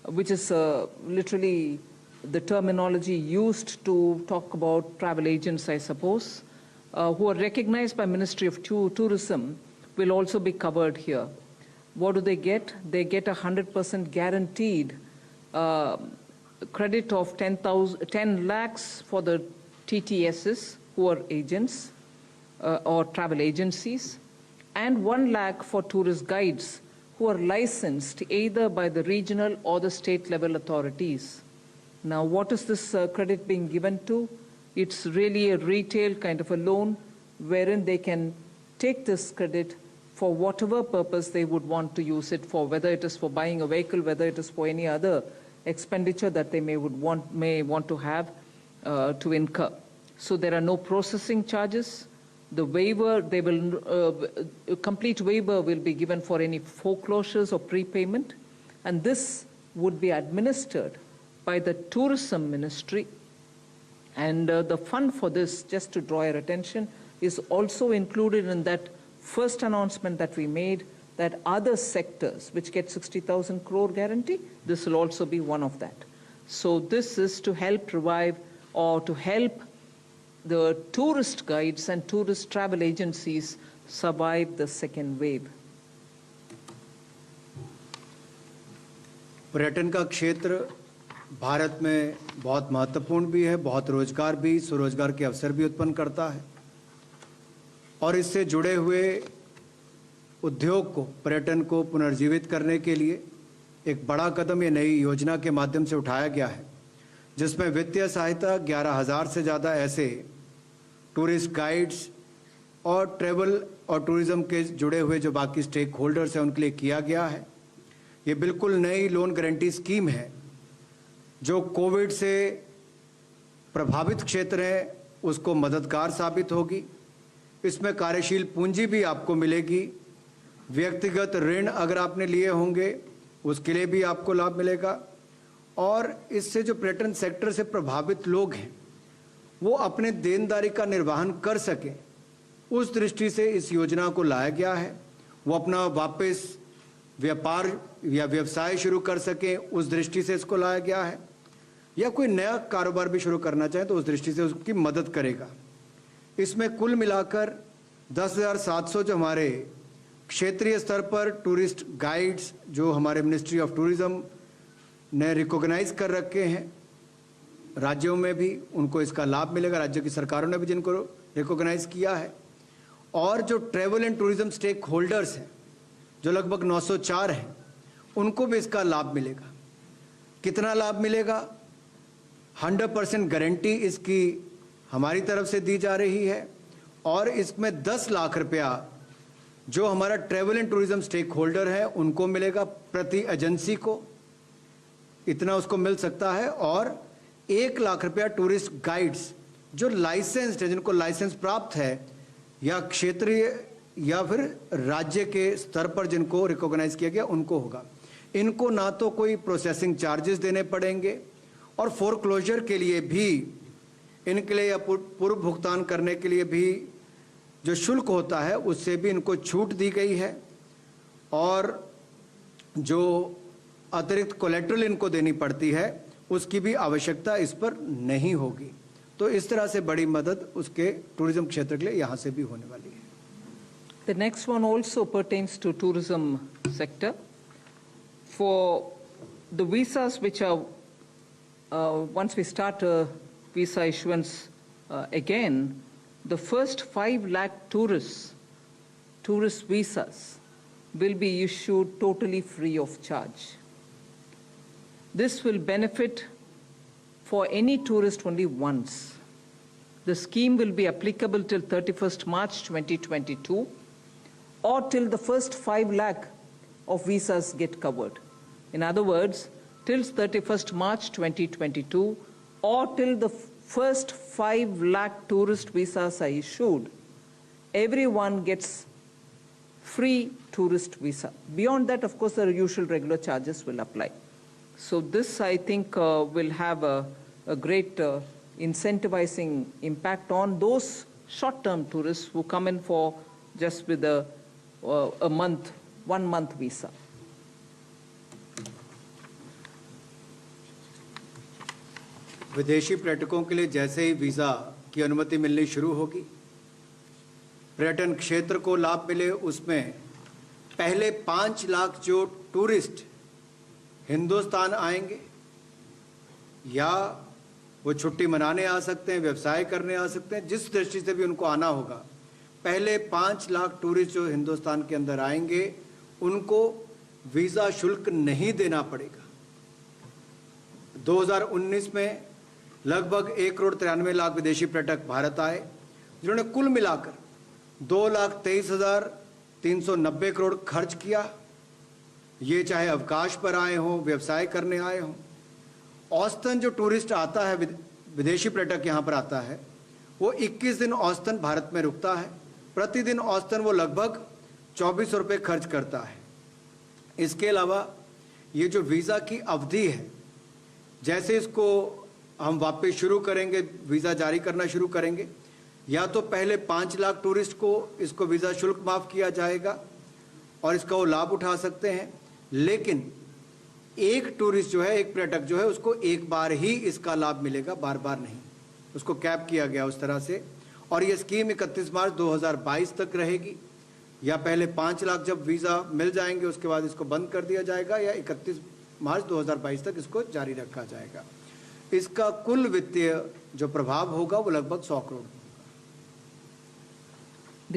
which is literally the terminology used to talk about travel agents, I suppose, who are recognized by Ministry of Tourism, will also be covered here. What do they get? They get 100% guaranteed credit of 10 lakhs for the TTSs, who are agents or travel agencies, and 1 lakh for tourist guides who are licensed either by the regional or the state level authorities. Now, what is this credit being given to? It's really a retail kind of a loan wherein they can take this credit for whatever purpose they would want to use it for, whether it is for buying a vehicle, whether it is for any other expenditure that they may want to have to incur. So there are no processing charges. The waiver, they will, a complete waiver will be given for any foreclosures or prepayment, and this would be administered by the Tourism Ministry. And the fund for this, just to draw your attention, is also included in that first announcement that we made, that other sectors which get 60,000 crore guarantee, this will also be one of that. So this is to help revive or to help the tourist guides and tourist travel agencies survive the second wave. पर्यटन का क्षेत्र भारत में बहुत महत्वपूर्ण भी है, बहुत रोजगार भी, स्वरोजगार के अवसर भी उत्पन्न करता है और इससे जुड़े हुए उद्योग को, पर्यटन को पुनर्जीवित करने के लिए एक बड़ा कदम ये नई योजना के माध्यम से उठाया गया है, जिसमें वित्तीय सहायता 11,000 से ज़्यादा ऐसे टूरिस्ट गाइड्स और ट्रैवल और टूरिज़्म के जुड़े हुए जो बाकी स्टेक होल्डर्स हैं उनके लिए किया गया है। ये बिल्कुल नई लोन गारंटी स्कीम है जो कोविड से प्रभावित क्षेत्र हैं उसको मददगार साबित होगी। इसमें कार्यशील पूंजी भी आपको मिलेगी, व्यक्तिगत ऋण अगर आपने लिए होंगे उसके लिए भी आपको लाभ मिलेगा और इससे जो पर्यटन सेक्टर से प्रभावित लोग हैं वो अपने देनदारी का निर्वहन कर सकें, उस दृष्टि से इस योजना को लाया गया है। वो अपना वापस व्यापार या व्यवसाय शुरू कर सकें, उस दृष्टि से इसको लाया गया है, या कोई नया कारोबार भी शुरू करना चाहे तो उस दृष्टि से उसकी मदद करेगा। इसमें कुल मिलाकर 10,700 जो हमारे क्षेत्रीय स्तर पर टूरिस्ट गाइड्स जो हमारे मिनिस्ट्री ऑफ टूरिज्म ने रिकॉग्नाइज कर रखे हैं, राज्यों में भी उनको इसका लाभ मिलेगा, राज्य की सरकारों ने भी जिनको रिकॉग्नाइज किया है, और जो travel and tourism stakeholders हैं जो लगभग 904 हैं उनको भी इसका लाभ मिलेगा। कितना लाभ मिलेगा? 100% गारंटी इसकी हमारी तरफ से दी जा रही है और इसमें 10 लाख रुपया जो हमारा travel and tourism stakeholder है उनको मिलेगा, प्रति एजेंसी को इतना उसको मिल सकता है, और 1 लाख रुपया टूरिस्ट गाइड्स जो लाइसेंस्ड है, जिनको लाइसेंस प्राप्त है या क्षेत्रीय या फिर राज्य के स्तर पर जिनको रिकॉग्नाइज किया गया उनको होगा। इनको ना तो कोई प्रोसेसिंग चार्जेस देने पड़ेंगे और फोरक्लोजर के लिए भी इनके लिए या पूर्व भुगतान करने के लिए भी जो शुल्क होता है उससे भी इनको छूट दी गई है और जो अतिरिक्त कोलेट्रल इनको देनी पड़ती है उसकी भी आवश्यकता इस पर नहीं होगी। तो इस तरह से बड़ी मदद उसके टूरिज्म क्षेत्र के लिए यहाँ से भी होने वाली है। The next one also pertains to tourism sector. For the visas which are, once we start visa issuance again, the first 5 lakh tourist visas will be issued totally free of charge. This will benefit for any tourist only once. The scheme will be applicable till 31st March 2022 or till the first 5 lakh of visas get covered. In other words, till 31st March 2022 or till the first 5 lakh tourist visas are issued, everyone gets free tourist visa. Beyond that, of course, the usual regular charges will apply. So this, I think, will have a great incentivizing impact on those short-term tourists who come in for just with a 1 month visa. विदेशी पर्यटकों के लिए जैसे ही visa की अनुमति मिलनी शुरू होगी, पर्यटन क्षेत्र को लाभ मिले, उसमें पहले 5 लाख जो टूरिस्ट हिंदुस्तान आएंगे या वो छुट्टी मनाने आ सकते हैं, व्यवसाय करने आ सकते हैं, जिस दृष्टि से भी उनको आना होगा, पहले 5 लाख टूरिस्ट जो हिंदुस्तान के अंदर आएंगे उनको वीज़ा शुल्क नहीं देना पड़ेगा। 2019 में लगभग 1,93,00,000 विदेशी पर्यटक भारत आए, जिन्होंने कुल मिलाकर 2,23,390 करोड़ खर्च किया। ये चाहे अवकाश पर आए हों, व्यवसाय करने आए हों। औसतन जो टूरिस्ट आता है, विदेशी पर्यटक यहाँ पर आता है, वो 21 दिन औसतन भारत में रुकता है। प्रतिदिन औसतन वो लगभग 24 रुपये खर्च करता है। इसके अलावा ये जो वीज़ा की अवधि है, जैसे इसको हम वापस शुरू करेंगे, वीज़ा जारी करना शुरू करेंगे, या तो पहले 5 लाख टूरिस्ट को इसको वीज़ा शुल्क माफ़ किया जाएगा और इसका वो लाभ उठा सकते हैं, लेकिन एक टूरिस्ट जो है, एक पर्यटक जो है, उसको एक बार ही इसका लाभ मिलेगा, बार बार नहीं। उसको कैप किया गया उस तरह से। और ये स्कीम 31 मार्च 2022 तक रहेगी, या पहले 5 लाख जब वीज़ा मिल जाएंगे उसके बाद इसको बंद कर दिया जाएगा, या 31 मार्च 2022 तक इसको जारी रखा जाएगा। इसका कुल वित्तीय जो प्रभाव होगा वो लगभग 100 करोड़।